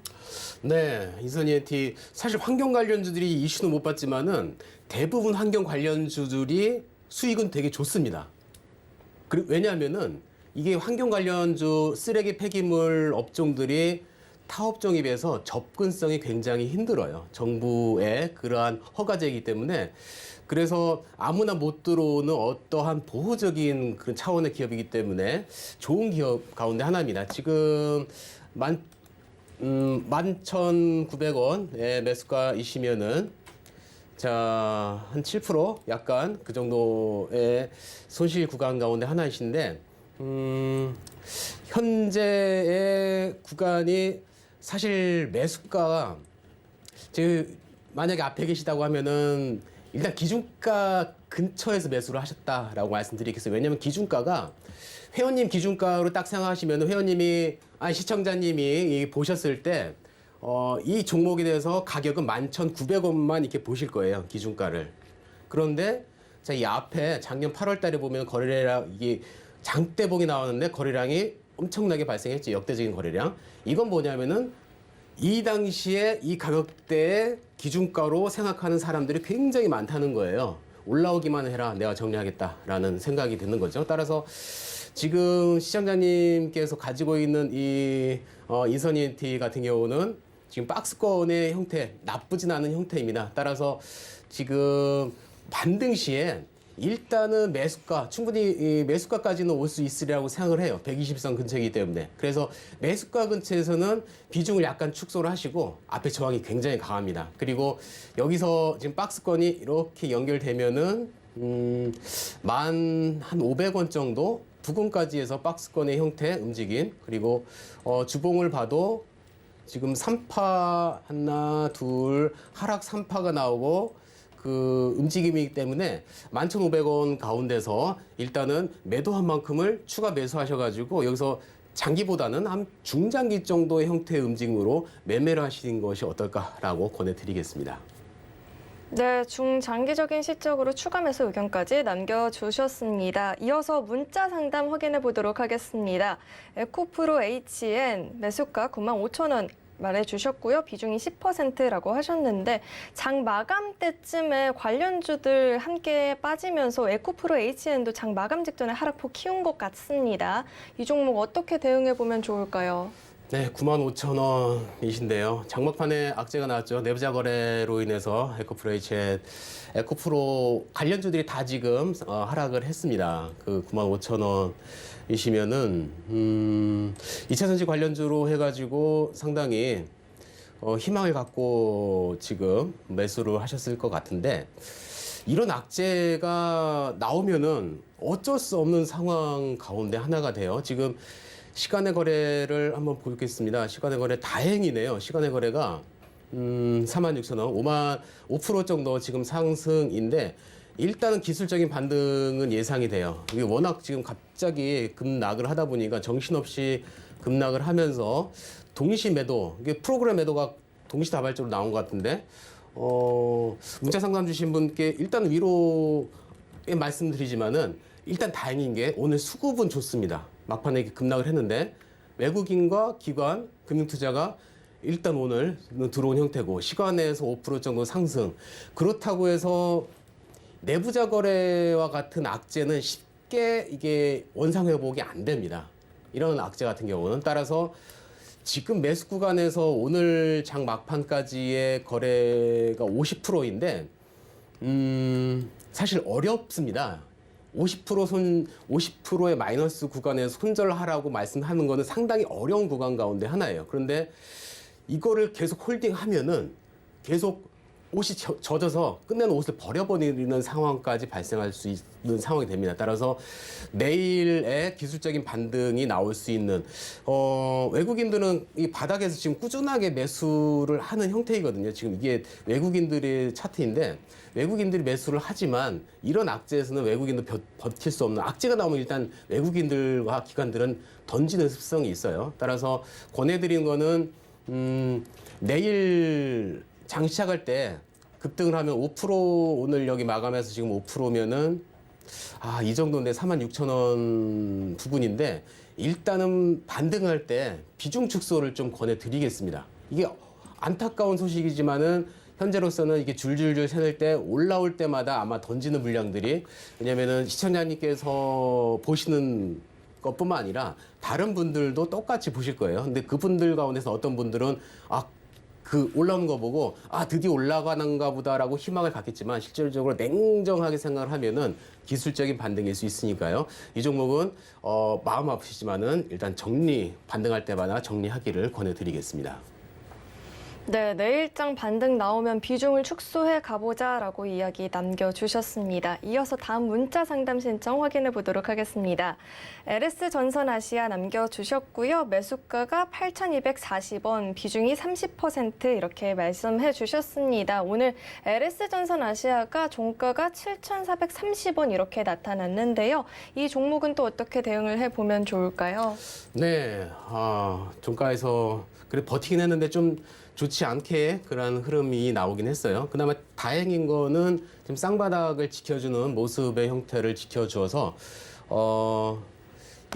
네, 인선 ENT 사실 환경 관련주들이 이슈는 못 받지만은 대부분 환경 관련주들이 수익은 되게 좋습니다. 왜냐하면은 이게 환경 관련주 쓰레기 폐기물 업종들이 타업종에 비해서 접근성이 굉장히 힘들어요. 정부의 그러한 허가제이기 때문에. 그래서 아무나 못 들어오는 어떠한 보호적인 그런 차원의 기업이기 때문에 좋은 기업 가운데 하나입니다. 지금 11,900원의 매수가이시면은 자, 한 7% 약간 그 정도의 손실 구간 가운데 하나이신데, 현재의 구간이 사실 매수가가 만약에 앞에 계시다고 하면은 일단 기준가 근처에서 매수를 하셨다라고 말씀드리겠어요. 왜냐하면 기준가가 회원님 기준가로 딱 생각하시면 회원님이 시청자님이 보셨을 때 이 종목에 대해서 가격은 11,900원만 이렇게 보실 거예요. 기준가를. 그런데 자, 이 앞에 작년 8월 달에 보면 거래량 이게 장대봉이 나왔는데 거래량이 엄청나게 발생했죠. 역대적인 거래량. 이건 뭐냐면은 이 당시에 이 가격대의 기준가로 생각하는 사람들이 굉장히 많다는 거예요. 올라오기만 해라. 내가 정리하겠다라는 생각이 드는 거죠. 따라서 지금 시청자님께서 가지고 있는 이 인선 ENT 같은 경우는 지금 박스권의 형태, 나쁘진 않은 형태입니다. 따라서 지금 반등 시에 일단은 매수가, 충분히 이 매수가까지는 올 수 있으리라고 생각을 해요. 120선 근처이기 때문에. 그래서 매수가 근처에서는 비중을 약간 축소를 하시고 앞에 저항이 굉장히 강합니다. 그리고 여기서 지금 박스권이 이렇게 연결되면은 한 500원 정도 부근까지 해서 박스권의 형태 움직임, 그리고 주봉을 봐도 지금 3파 하나 둘 하락 3파가 나오고 그 움직임이기 때문에 11,500원 가운데서 일단은 매도한 만큼을 추가 매수하셔가지고 여기서 장기보다는 한 중장기 정도의 형태의 움직임으로 매매를 하시는 것이 어떨까라고 권해드리겠습니다. 네, 중장기적인 시적으로 추가 매수 의견까지 남겨주셨습니다. 이어서 문자 상담 확인해 보도록 하겠습니다. 에코프로 HN 매수가 95,000원 말해주셨고요. 비중이 10%라고 하셨는데 장 마감 때쯤에 관련주들 함께 빠지면서 에코프로 HN도 장 마감 직전에 하락폭 키운 것 같습니다. 이 종목 어떻게 대응해 보면 좋을까요? 네, 95,000원이신데요. 장막판에 악재가 나왔죠. 내부자 거래로 인해서 에코프로 HN, 에코프로 관련주들이 다 지금 하락을 했습니다. 그 95,000원이시면은 2차전지 관련주로 해가지고 상당히 희망을 갖고 지금 매수를 하셨을 것 같은데, 이런 악재가 나오면은 어쩔 수 없는 상황 가운데 하나가 돼요. 지금 시간의 거래를 한번 보겠습니다. 시간의 거래 다행이네요. 시간의 거래가 46,000원, 5% 정도 지금 상승인데 일단은 기술적인 반등은 예상이 돼요. 이게 워낙 지금 갑자기 급락을 하다 보니까 정신없이 급락을 하면서 동시 매도, 이게 프로그램 매도가 동시다발적으로 나온 것 같은데 문자 상담 주신 분께 일단 위로의 말씀드리지만은 일단 다행인 게 오늘 수급은 좋습니다. 막판에 급락을 했는데 외국인과 기관, 금융투자가 일단 오늘 들어온 형태고 시간에서 5% 정도 상승. 그렇다고 해서 내부자 거래와 같은 악재는 쉽게 이게 원상 회복이 안 됩니다. 이런 악재 같은 경우는. 따라서 지금 매수 구간에서 오늘 장 막판까지의 거래가 50%인데 사실 어렵습니다. 50%의 마이너스 구간에서 손절하라고 말씀하는 거는 상당히 어려운 구간 가운데 하나예요. 그런데 이거를 계속 홀딩하면은 계속 옷이 젖어서 끝내는 옷을 버려버리는 상황까지 발생할 수 있는 상황이 됩니다. 따라서 내일의 기술적인 반등이 나올 수 있는 외국인들은 이 바닥에서 지금 꾸준하게 매수를 하는 형태이거든요. 지금 이게 외국인들의 차트인데 외국인들이 매수를 하지만 이런 악재에서는 외국인도 버틸 수 없는 악재가 나오면 일단 외국인들과 기관들은 던지는 습성이 있어요. 따라서 권해드리는 거는 내일 장 시작할 때 급등을 하면 5% 오늘 여기 마감해서 지금 5%면은 이 정도인데 46,000원 부근인데 일단은 반등할 때 비중 축소를 좀 권해드리겠습니다. 이게 안타까운 소식이지만은 현재로서는 이게 줄줄줄 새낼 때 올라올 때마다 아마 던지는 물량들이 왜냐면은 시청자님께서 보시는 것뿐만 아니라 다른 분들도 똑같이 보실 거예요. 근데 그분들 가운데서 어떤 분들은 그 올라오는 거 보고 드디어 올라가는가 보다라고 희망을 갖겠지만 실질적으로 냉정하게 생각을 하면은 기술적인 반등일 수 있으니까요. 이 종목은 마음 아프시지만은 일단 반등할 때마다 정리하기를 권해드리겠습니다. 네, 내일장 반등 나오면 비중을 축소해 가보자라고 이야기 남겨주셨습니다. 이어서 다음 문자 상담 신청 확인해 보도록 하겠습니다. LS전선아시아 남겨주셨고요. 매수가가 8,240원, 비중이 30% 이렇게 말씀해 주셨습니다. 오늘 LS전선아시아가 종가가 7,430원 이렇게 나타났는데요. 이 종목은 또 어떻게 대응을 해보면 좋을까요? 네, 종가에서 그래 버티긴 했는데 좀 좋지 않게 그런 흐름이 나오긴 했어요. 그나마 다행인 거는 지금 쌍바닥을 지켜주는 모습의 형태를 지켜주어서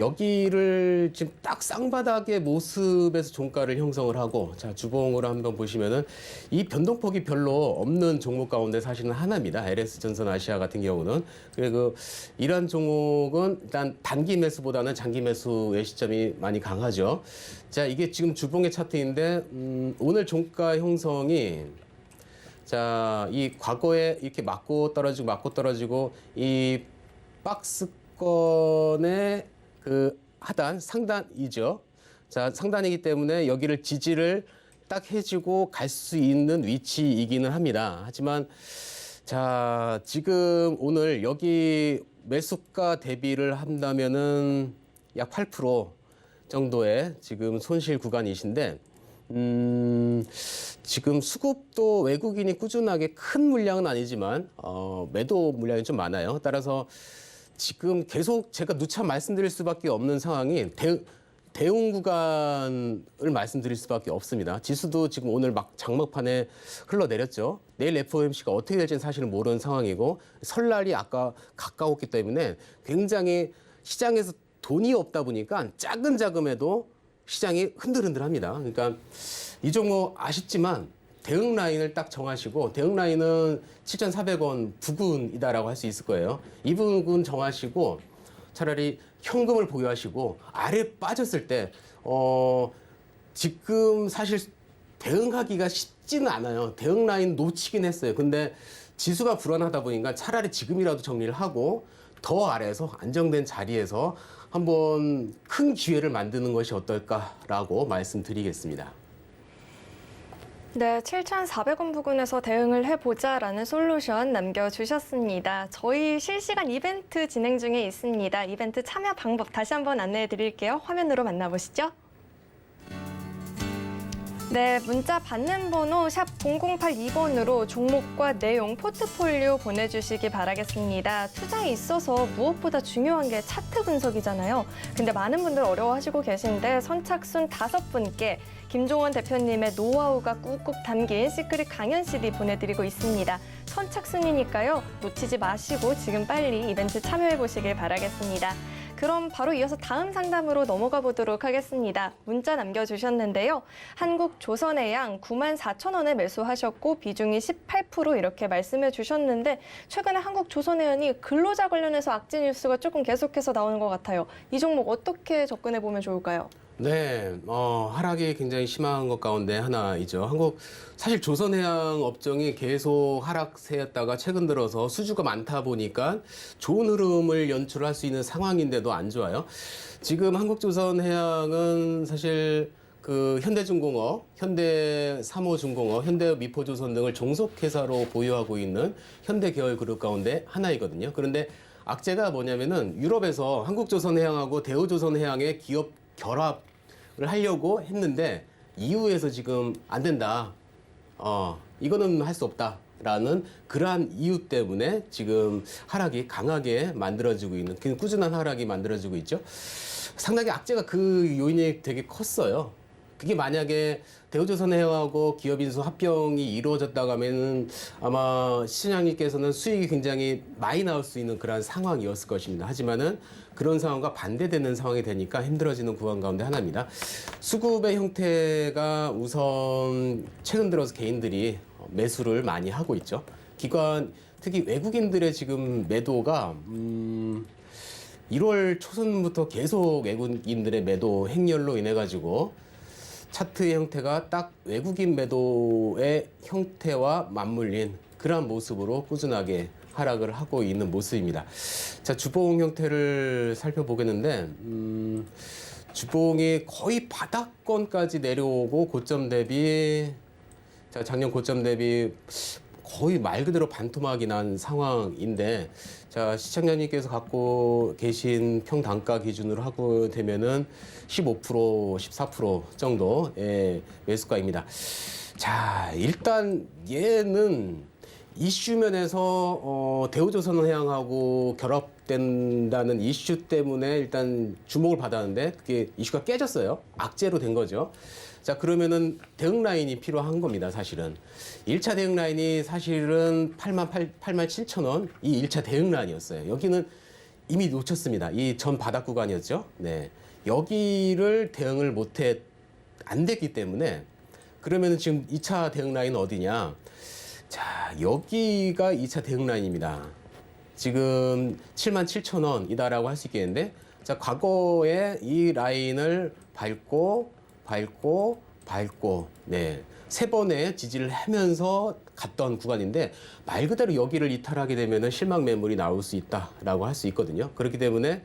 여기를 지금 딱 쌍바닥의 모습에서 종가를 형성을 하고 자 주봉으로 한번 보시면은 이 변동폭이 별로 없는 종목 가운데 사실은 하나입니다. LS전선아시아 같은 경우는 그리고 이런 종목은 일단 단기 매수보다는 장기 매수의 시점이 많이 강하죠. 자 이게 지금 주봉의 차트인데 오늘 종가 형성이 자 이 과거에 이렇게 맞고 떨어지고 이 박스권의 그 하단 상단이죠. 자 상단이기 때문에 여기를 지지를 딱 해주고 갈 수 있는 위치이기는 합니다. 하지만 자 지금 오늘 여기 매수가 대비를 한다면은 약 8% 정도의 지금 손실 구간이신데 지금 수급도 외국인이 꾸준하게 큰 물량은 아니지만 매도 물량이 좀 많아요. 따라서 지금 계속 제가 누차 말씀드릴 수밖에 없는 상황이 대응 구간을 말씀드릴 수밖에 없습니다. 지수도 지금 오늘 막 장막판에 흘러내렸죠. 내일 FOMC가 어떻게 될지는 사실은 모르는 상황이고 설날이 아까 가까웠기 때문에 굉장히 시장에서 돈이 없다 보니까 작은 자금에도 시장이 흔들흔들합니다. 그러니까 이 종목 아쉽지만 대응 라인을 딱 정하시고 대응 라인은 7,400원 부근이다라고 할 수 있을 거예요. 이 부분 정하시고 차라리 현금을 보유하시고 아래 빠졌을 때 지금 사실 대응하기가 쉽지는 않아요. 대응 라인 놓치긴 했어요. 근데 지수가 불안하다 보니까 차라리 지금이라도 정리를 하고 더 아래에서 안정된 자리에서 한번 큰 기회를 만드는 것이 어떨까라고 말씀드리겠습니다. 네, 7,400원 부근에서 대응을 해보자라는 솔루션 남겨주셨습니다. 저희 실시간 이벤트 진행 중에 있습니다. 이벤트 참여 방법 다시 한번 안내해 드릴게요. 화면으로 만나보시죠. 네, 문자 받는 번호 샵 0082번으로 종목과 내용, 포트폴리오 보내주시기 바라겠습니다. 투자에 있어서 무엇보다 중요한 게 차트 분석이잖아요. 근데 많은 분들 어려워하시고 계신데 선착순 5분께 김종원 대표님의 노하우가 꾹꾹 담긴 시크릿 강연 CD 보내드리고 있습니다. 선착순이니까요. 놓치지 마시고 지금 빨리 이벤트 참여해보시길 바라겠습니다. 그럼 바로 이어서 다음 상담으로 넘어가 보도록 하겠습니다. 문자 남겨주셨는데요. 한국조선해양 94,000원에 매수하셨고 비중이 18% 이렇게 말씀해 주셨는데 최근에 한국조선해양이 근로자 관련해서 악재 뉴스가 조금 계속해서 나오는 것 같아요. 이 종목 어떻게 접근해 보면 좋을까요? 네, 하락이 굉장히 심한 것 가운데 하나이죠. 사실 조선해양 업종이 계속 하락세였다가 최근 들어서 수주가 많다 보니까 좋은 흐름을 연출할 수 있는 상황인데도 안 좋아요. 지금 한국조선해양은 사실 그 현대중공업, 현대삼호중공업, 현대미포조선 등을 종속회사로 보유하고 있는 현대계열그룹 가운데 하나이거든요. 그런데 악재가 뭐냐면은 유럽에서 한국조선해양하고 대우조선해양의 기업 결합을 하려고 했는데 EU에서 지금 안 된다. 이거는 할 수 없다라는 그러한 이유 때문에 지금 하락이 강하게 만들어지고 있는, 꾸준한 하락이 만들어지고 있죠. 상당히 악재가 그 요인이 되게 컸어요. 그게 만약에 대우조선해양하고 기업인수 합병이 이루어졌다고 하면은 아마 시장님께서는 수익이 굉장히 많이 나올 수 있는 그런 상황이었을 것입니다. 하지만은 그런 상황과 반대되는 상황이 되니까 힘들어지는 구간 가운데 하나입니다. 수급의 형태가 우선 최근 들어서 개인들이 매수를 많이 하고 있죠. 기관, 특히 외국인들의 지금 매도가 1월 초순부터 계속 외국인들의 매도 행렬로 인해 가지고 차트의 형태가 딱 외국인 매도의 형태와 맞물린 그러한 모습으로 꾸준하게 하락을 하고 있는 모습입니다. 자, 주봉 형태를 살펴보겠는데 주봉이 거의 바닥권까지 내려오고 고점 대비, 자, 작년 고점 대비 거의 말 그대로 반토막이 난 상황인데, 자, 시청자님께서 갖고 계신 평단가 기준으로 하고 되면은 15%, 14% 정도의 매수가입니다. 자, 일단 얘는 이슈면에서 대우조선해양하고 결합된다는 이슈 때문에 일단 주목을 받았는데 그게 이슈가 깨졌어요. 악재로 된 거죠. 자, 그러면은 대응 라인이 필요한 겁니다, 사실은. 1차 대응 라인이 사실은 87,000원, 이 1차 대응 라인이었어요. 여기는 이미 놓쳤습니다. 이 전 바닥 구간이었죠. 네. 여기를 대응을 안 됐기 때문에, 그러면은 지금 2차 대응 라인은 어디냐? 자, 여기가 2차 대응 라인입니다. 지금 77,000원이다라고 할 수 있겠는데, 자, 과거에 이 라인을 밟고, 네, 3번의 지지를 하면서 갔던 구간인데, 말 그대로 여기를 이탈하게 되면 실망 매물이 나올 수 있다라고 할 수 있거든요. 그렇기 때문에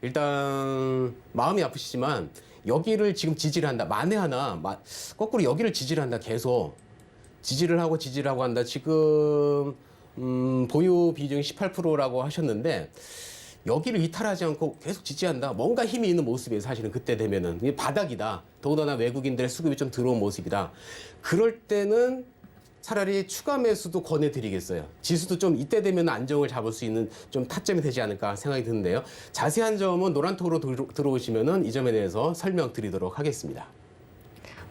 일단 마음이 아프시지만 여기를 지금 지지를 한다. 만에 하나 거꾸로 여기를 지지를 한다. 계속 지지를 하고 한다. 지금 보유 비중이 18%라고 하셨는데 여기를 이탈하지 않고 계속 지지한다. 뭔가 힘이 있는 모습이에요. 사실은 그때 되면은 이게 바닥이다. 더군다나 외국인들의 수급이 좀 들어온 모습이다. 그럴 때는 차라리 추가 매수도 권해드리겠어요. 지수도 좀 이때 되면 안정을 잡을 수 있는 좀 타점이 되지 않을까 생각이 드는데요. 자세한 점은 노란톡으로 들어오시면은 이 점에 대해서 설명드리도록 하겠습니다.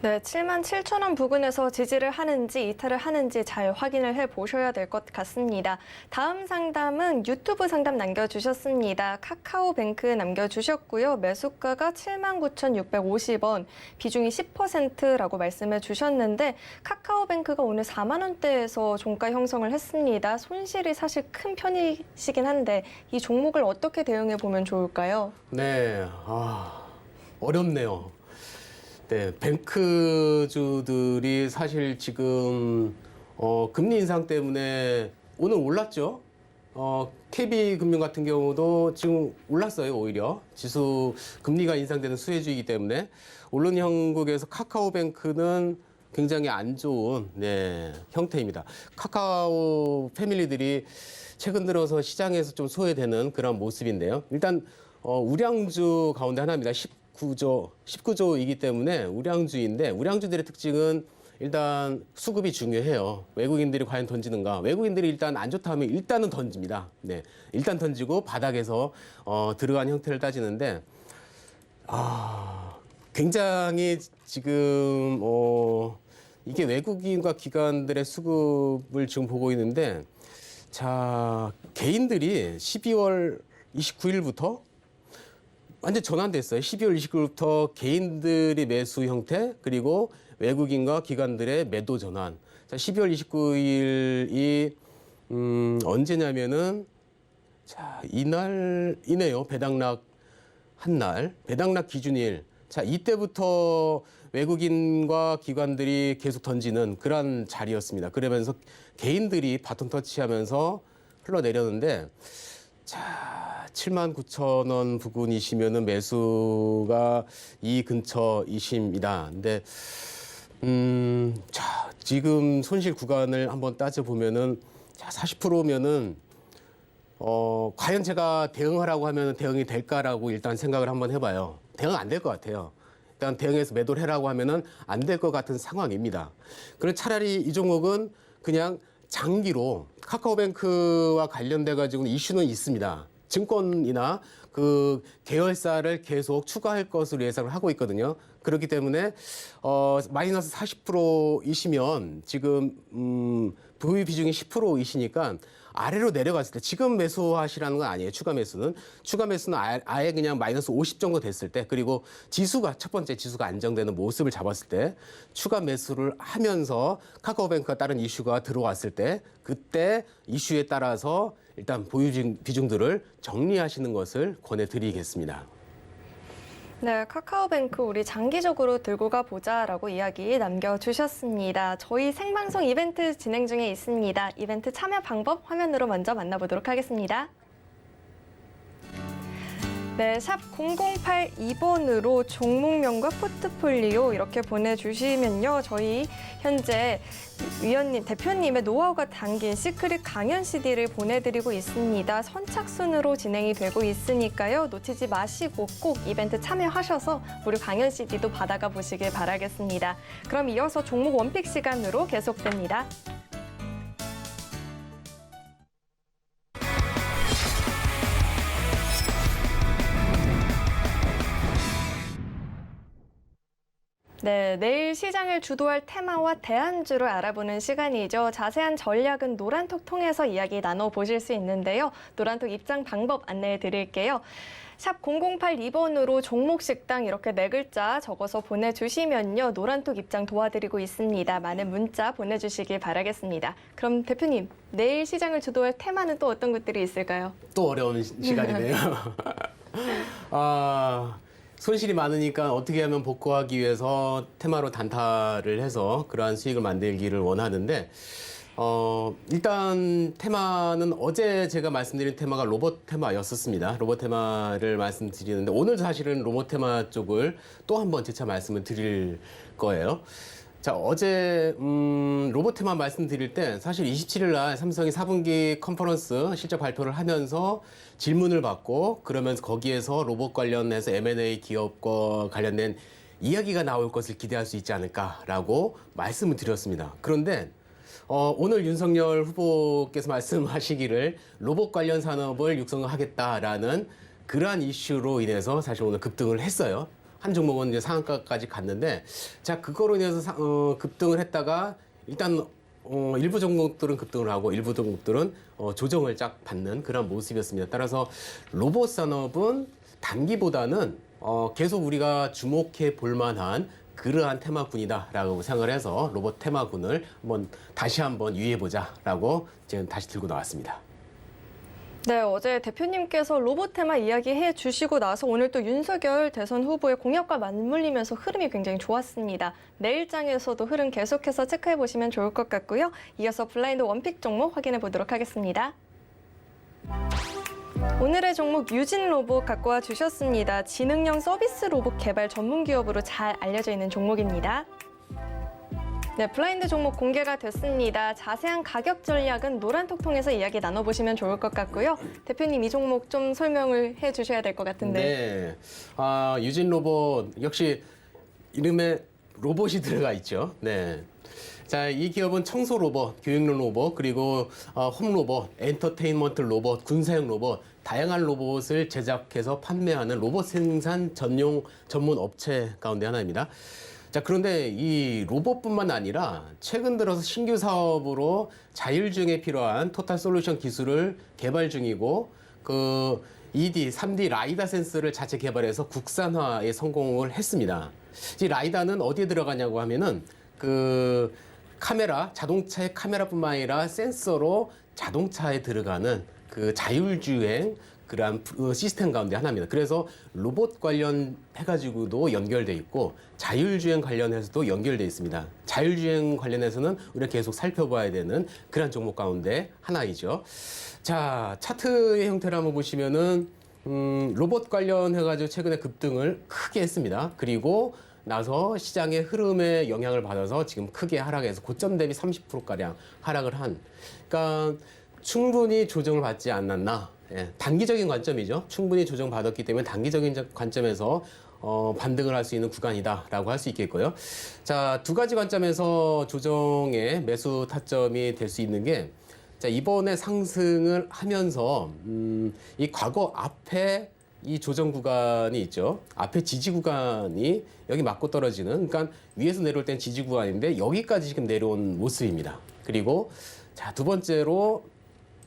네, 77,000원 부근에서 지지를 하는지 이탈을 하는지 잘 확인을 해보셔야 될 것 같습니다. 다음 상담은 유튜브 상담 남겨주셨습니다. 카카오뱅크 남겨주셨고요. 매수가가 79,650원, 비중이 10%라고 말씀해 주셨는데 카카오뱅크가 오늘 4만 원대에서 종가 형성을 했습니다. 손실이 사실 큰 편이시긴 한데 이 종목을 어떻게 대응해 보면 좋을까요? 네, 어렵네요. 네, 뱅크주들이 사실 지금 금리 인상 때문에 오늘 올랐죠. KB금융 같은 경우도 지금 올랐어요. 오히려 지수 금리가 인상되는 수혜주이기 때문에 오른 형국에서 카카오뱅크는 굉장히 안 좋은 형태입니다. 카카오 패밀리들이 최근 들어서 시장에서 좀 소외되는 그런 모습인데요. 일단 우량주 가운데 하나입니다. 19조이기 때문에 우량주인데, 우량주들의 특징은 일단 수급이 중요해요. 외국인들이 과연 던지는가? 외국인들이 일단 안 좋다 하면 일단은 던집니다. 네, 일단 던지고 바닥에서 들어간 형태를 따지는데, 굉장히 지금 이게 외국인과 기관들의 수급을 지금 보고 있는데, 자, 개인들이 12월 29일부터 완전 전환됐어요. 12월 29일부터 개인들이 매수 형태, 그리고 외국인과 기관들의 매도 전환. 자, 12월 29일이 언제냐면은, 자, 이날이네요. 배당락 한 날, 배당락 기준일. 자, 이때부터 외국인과 기관들이 계속 던지는 그런 자리였습니다. 그러면서 개인들이 바톤 터치하면서 흘러내렸는데, 자, 79,000원 부근이시면은 매수가 이 근처이십니다. 근데 자, 지금 손실 구간을 한번 따져보면은 자, 40%면은 과연 제가 대응하라고 하면 대응이 될까라고 일단 생각을 한번 해봐요. 대응 안 될 것 같아요. 일단 대응해서 매도를 해라고 하면은 안 될 것 같은 상황입니다. 그래서 차라리 이 종목은 그냥 장기로 카카오뱅크와 관련돼 가지고는 이슈는 있습니다. 증권이나 그 계열사를 계속 추가할 것으로 예상을 하고 있거든요. 그렇기 때문에 마이너스 40%이시면 지금 보유 비중이 10%이시니까 아래로 내려갔을 때 지금 매수하시라는 건 아니에요. 추가 매수는 아예 그냥 마이너스 50 정도 됐을 때, 그리고 지수가 첫 번째 지수가 안정되는 모습을 잡았을 때 추가 매수를 하면서 카카오뱅크와 다른 이슈가 들어왔을 때 그때 이슈에 따라서 일단 보유 비중들을 정리하시는 것을 권해드리겠습니다. 네, 카카오뱅크 우리 장기적으로 들고 가보자라고 이야기 남겨주셨습니다. 저희 생방송 이벤트 진행 중에 있습니다. 이벤트 참여 방법 화면으로 먼저 만나보도록 하겠습니다. 네, 샵 0082번으로 종목명과 포트폴리오 이렇게 보내주시면요. 저희 현재 대표님의 노하우가 담긴 시크릿 강연 CD를 보내드리고 있습니다. 선착순으로 진행이 되고 있으니까요. 놓치지 마시고 꼭 이벤트 참여하셔서 무료 강연 CD도 받아가 보시길 바라겠습니다. 그럼 이어서 종목 원픽 시간으로 계속됩니다. 네, 내일 시장을 주도할 테마와 대안주를 알아보는 시간이죠. 자세한 전략은 노란톡 통해서 이야기 나눠보실 수 있는데요. 노란톡 입장 방법 안내해 드릴게요. 샵 0082번으로 종목식당 이렇게 4글자 적어서 보내주시면요. 노란톡 입장 도와드리고 있습니다. 많은 문자 보내주시길 바라겠습니다. 그럼 대표님, 내일 시장을 주도할 테마는 또 어떤 것들이 있을까요? 또 어려운 시간이네요. 손실이 많으니까 어떻게 하면 복구하기 위해서 테마로 단타를 해서 그러한 수익을 만들기를 원하는데 일단 테마는 어제 제가 말씀드린 테마가 로봇 테마였었습니다. 로봇 테마를 말씀드리는데 오늘 사실은 로봇 테마 쪽을 또 한번 재차 말씀을 드릴 거예요. 자, 어제 로봇 테마 말씀드릴 때 사실 27일 날 삼성이 4분기 컨퍼런스 실적 발표를 하면서 질문을 받고 그러면서 거기에서 로봇 관련해서 M&A 기업과 관련된 이야기가 나올 것을 기대할 수 있지 않을까라고 말씀을 드렸습니다. 그런데 오늘 윤석열 후보께서 말씀하시기를 로봇 관련 산업을 육성하겠다라는 그러한 이슈로 인해서 사실 오늘 급등을 했어요. 한 종목은 이제 상한가까지 갔는데, 자, 그거로 인해서 급등을 했다가 일단 일부 종목들은 급등을 하고 일부 종목들은 조정을 쫙 받는 그런 모습이었습니다. 따라서 로봇 산업은 단기보다는 계속 우리가 주목해 볼 만한 그러한 테마군이다라고 생각을 해서 로봇 테마군을 다시 한번 유의해보자라고 지금 다시 들고 나왔습니다. 네, 어제 대표님께서 로봇 테마 이야기해 주시고 나서 오늘 또 윤석열 대선 후보의 공약과 맞물리면서 흐름이 굉장히 좋았습니다. 내일장에서도 흐름 계속해서 체크해 보시면 좋을 것 같고요. 이어서 블라인드 원픽 종목 확인해 보도록 하겠습니다. 오늘의 종목 유진 로봇 갖고 와 주셨습니다. 지능형 서비스 로봇 개발 전문 기업으로 잘 알려져 있는 종목입니다. 네, 블라인드 종목 공개가 됐습니다. 자세한 가격 전략은 노란톡 통해서 이야기 나눠보시면 좋을 것 같고요. 대표님, 이 종목 좀 설명을 해주셔야 될 것 같은데. 네, 유진 로봇 역시 이름에 로봇이 들어가 있죠. 네. 자, 이 기업은 청소 로봇, 교육용 로봇, 그리고 홈 로봇, 엔터테인먼트 로봇, 군사용 로봇, 다양한 로봇을 제작해서 판매하는 로봇 생산 전문 업체 가운데 하나입니다. 자, 그런데 이 로봇뿐만 아니라 최근 들어서 신규 사업으로 자율주행에 필요한 토탈 솔루션 기술을 개발 중이고 그 2D, 3D 라이다 센서를 자체 개발해서 국산화에 성공을 했습니다. 이 라이다는 어디에 들어가냐고 하면은 그 카메라, 자동차의 카메라뿐만 아니라 센서로 자동차에 들어가는 그 자율주행 그러한 시스템 가운데 하나입니다. 그래서 로봇 관련해가지고도 연결돼 있고 자율주행 관련해서도 연결돼 있습니다. 자율주행 관련해서는 우리가 계속 살펴봐야 되는 그런 종목 가운데 하나이죠. 자, 차트의 형태를 한번 보시면은 로봇 관련해가지고 최근에 급등을 크게 했습니다. 그리고 나서 시장의 흐름에 영향을 받아서 지금 크게 하락해서 고점 대비 30%가량 하락을 한, 그러니까 충분히 조정을 받지 않았나. 예, 단기적인 관점이죠. 충분히 조정받았기 때문에 단기적인 관점에서 반등을 할 수 있는 구간이다라고 할 수 있겠고요. 자, 두 가지 관점에서 조정의 매수 타점이 될 수 있는 게, 자, 이번에 상승을 하면서 이 과거 앞에 이 조정 구간이 있죠. 앞에 지지 구간이 여기 맞고 떨어지는, 그러니까 위에서 내려올 땐 지지 구간인데 여기까지 지금 내려온 모습입니다. 그리고 자, 두 번째로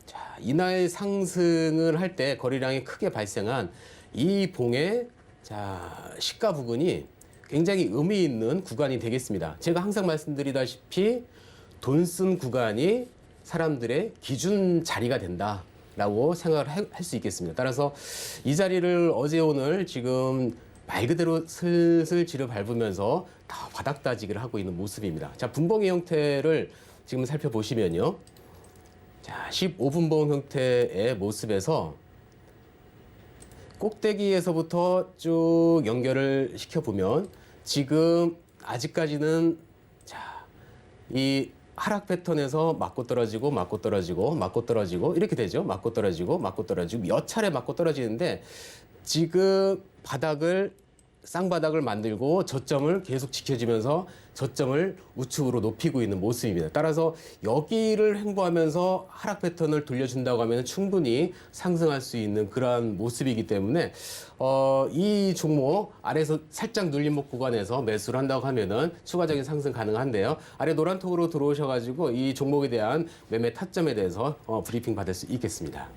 자, 이날 상승을 할 때 거래량이 크게 발생한 이 봉의 자, 시가 부근이 굉장히 의미 있는 구간이 되겠습니다. 제가 항상 말씀드리다시피 돈 쓴 구간이 사람들의 기준 자리가 된다라고 생각을 할 수 있겠습니다. 따라서 이 자리를 어제 오늘 지금 말 그대로 슬슬 지를 밟으면서 다 바닥 다지기를 하고 있는 모습입니다. 자, 분봉의 형태를 지금 살펴보시면요. 자, 15분봉 형태의 모습에서 꼭대기에서부터 쭉 연결을 시켜보면 지금 아직까지는 자, 이 하락 패턴에서 맞고 떨어지고 맞고 떨어지고 맞고 떨어지고 이렇게 되죠. 맞고 떨어지고 맞고 떨어지고 몇 차례 맞고 떨어지는데 지금 바닥을 쌍바닥을 만들고 저점을 계속 지켜주면서 저점을 우측으로 높이고 있는 모습입니다. 따라서 여기를 횡보하면서 하락 패턴을 돌려준다고 하면 충분히 상승할 수 있는 그러한 모습이기 때문에 이 종목 아래에서 살짝 눌림목 구간에서 매수를 한다고 하면은 추가적인 상승 가능한데요. 아래 노란톡으로 들어오셔가지고 이 종목에 대한 매매 타점에 대해서 브리핑 받을 수 있겠습니다.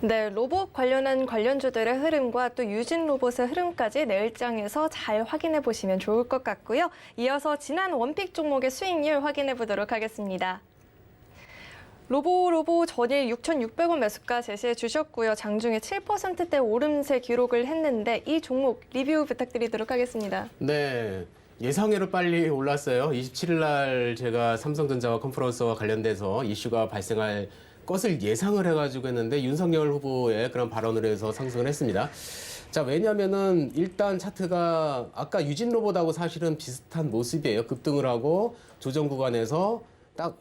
네, 로봇 관련한 관련주들의 흐름과 또 유진 로봇의 흐름까지 내일장에서 잘 확인해 보시면 좋을 것 같고요. 이어서 지난 원픽 종목의 수익률 확인해 보도록 하겠습니다. 로보 전일 6,600원 매수가 제시해 주셨고요. 장중에 7%대 오름세 기록을 했는데 이 종목 리뷰 부탁드리도록 하겠습니다. 네. 예상외로 빨리 올랐어요. 27일 날 제가 삼성전자와 컨퍼런스와 관련돼서 이슈가 발생할 것을 예상을 해가지고 했는데 윤석열 후보의 그런 발언을 해서 상승을 했습니다. 자, 왜냐면은 일단 차트가 아까 유진로봇하고 사실은 비슷한 모습이에요. 급등을 하고 조정 구간에서 딱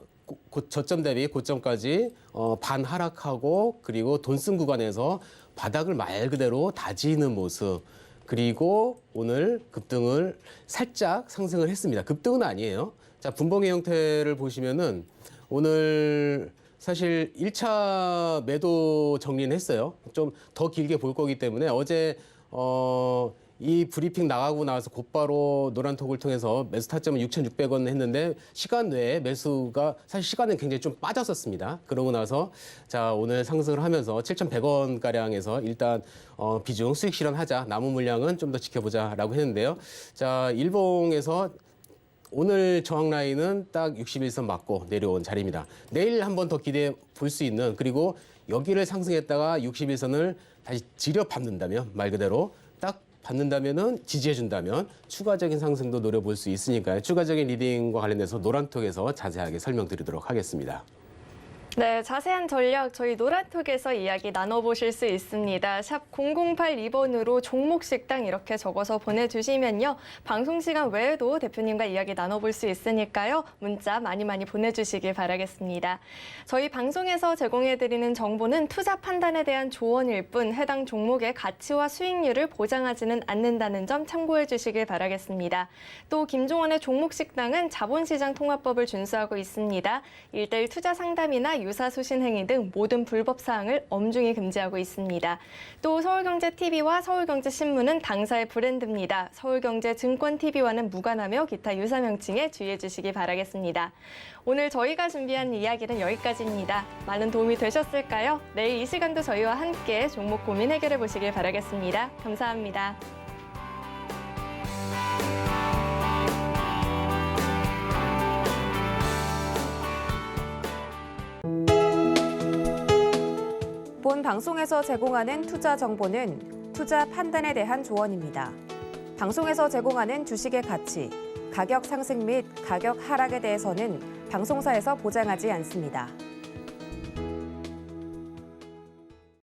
저점 대비 고점까지 반 하락하고 그리고 돈 쓴 구간에서 바닥을 말 그대로 다지는 모습. 그리고 오늘 급등을 살짝 상승을 했습니다. 급등은 아니에요. 자, 분봉의 형태를 보시면은 오늘 사실 1차 매도 정리는 했어요. 좀 더 길게 볼 거기 때문에 어제 이 브리핑 나가고 나서 곧바로 노란톡을 통해서 매수 타점은 6,600원 했는데 시간 내에 매수가 사실 시간은 굉장히 좀 빠졌었습니다. 그러고 나서 자, 오늘 상승을 하면서 7,100원 가량에서 일단 비중 수익 실현하자. 남은 물량은 좀 더 지켜보자라고 했는데요. 자, 일봉에서 오늘 저항 라인은 딱 61선 맞고 내려온 자리입니다. 내일 한 번 더 기대해 볼 수 있는, 그리고 여기를 상승했다가 61선을 다시 지려 밟는다면, 말 그대로 딱 받는다면은 지지해 준다면 추가적인 상승도 노려볼 수 있으니까요. 추가적인 리딩과 관련해서 노란톡에서 자세하게 설명드리도록 하겠습니다. 네, 자세한 전략 저희 노란톡에서 이야기 나눠보실 수 있습니다. 샵 0082번으로 종목 식당 이렇게 적어서 보내주시면요. 방송 시간 외에도 대표님과 이야기 나눠볼 수 있으니까요. 문자 많이 보내주시길 바라겠습니다. 저희 방송에서 제공해드리는 정보는 투자 판단에 대한 조언일 뿐 해당 종목의 가치와 수익률을 보장하지는 않는다는 점 참고해 주시길 바라겠습니다. 또 김종원의 종목 식당은 자본시장 통합법을 준수하고 있습니다. 1:1 투자 상담이나 유사수신 행위 등 모든 불법 사항을 엄중히 금지하고 있습니다. 또 서울경제TV와 서울경제신문은 당사의 브랜드입니다. 서울경제증권TV와는 무관하며 기타 유사 명칭에 주의해 주시기 바라겠습니다. 오늘 저희가 준비한 이야기는 여기까지입니다. 많은 도움이 되셨을까요? 내일 이 시간도 저희와 함께 종목 고민 해결해 보시길 바라겠습니다. 감사합니다. 본 방송에서 제공하는 투자 정보는 투자 판단에 대한 조언입니다. 방송에서 제공하는 주식의 가치, 가격 상승 및 가격 하락에 대해서는 방송사에서 보장하지 않습니다.